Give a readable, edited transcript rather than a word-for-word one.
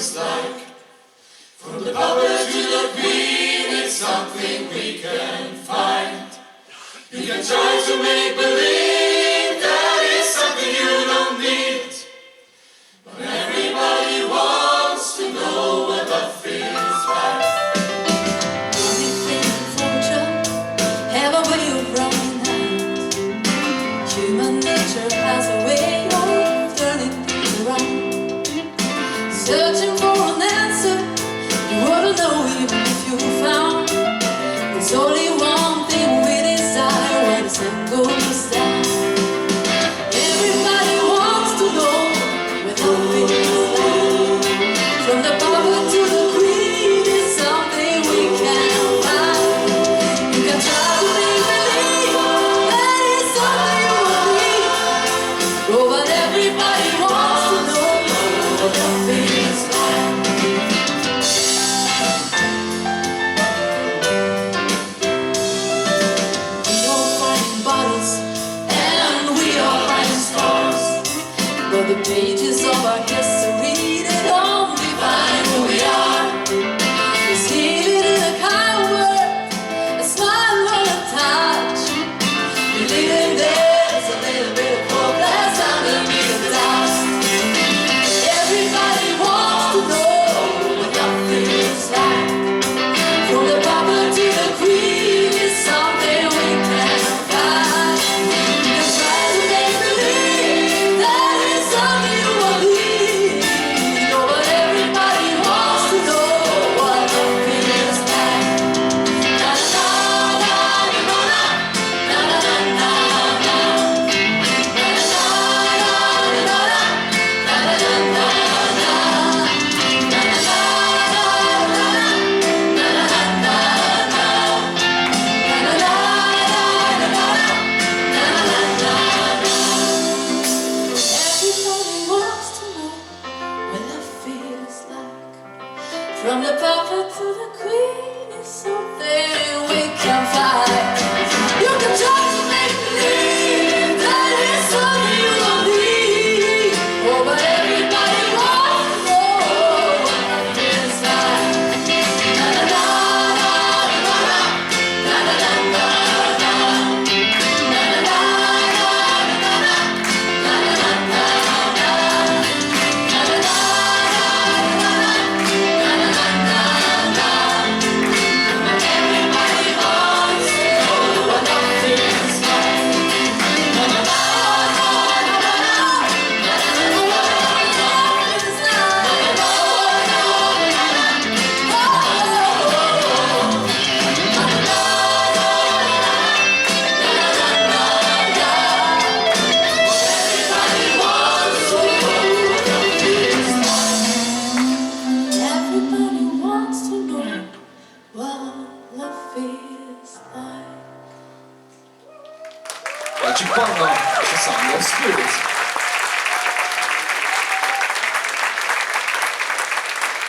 feels like. From the puppet to the queen, it's something we can find. You can try to make believe that it's something you don't need, but everybody wants to know what love feels like. Anything for a job, have a way of running out. Human nature has a way of turning things around. Searching for an answer, you wouldn't know even if you found. There's only one thing we desire when the sun goes down. Everybody wants to know what love feels like. From the puppet to the queen, it's something we can find. You can try to make believe that it's something you will need. Oh, but everybody wants to know what love feels like. We all find bottles and we all find stars, but the pages of our history, they don't define who we are. It's hidden in a kind word, a smile or a touch. We live in there's a little bit of hopeless underneath the dust. Everybody wants to know what love feels like. From the puppet to the queen, it's something we can find. You can try to make believe that it's something you will need. Oh, but everybody wants to know what love feels like. Na na na na na na na na na. Na na na na na na na na na. Everybody wants to know what love feels like. From the puppet to the queen, it's something we can find. You can try to make believe that it's something you don't need. Oh, but everybody wants to know what love feels like. Na na na na na na na na na na. Na na na na na na na. Everybody wants to know what love feels like. Oggi qua no, ci sono, spirit.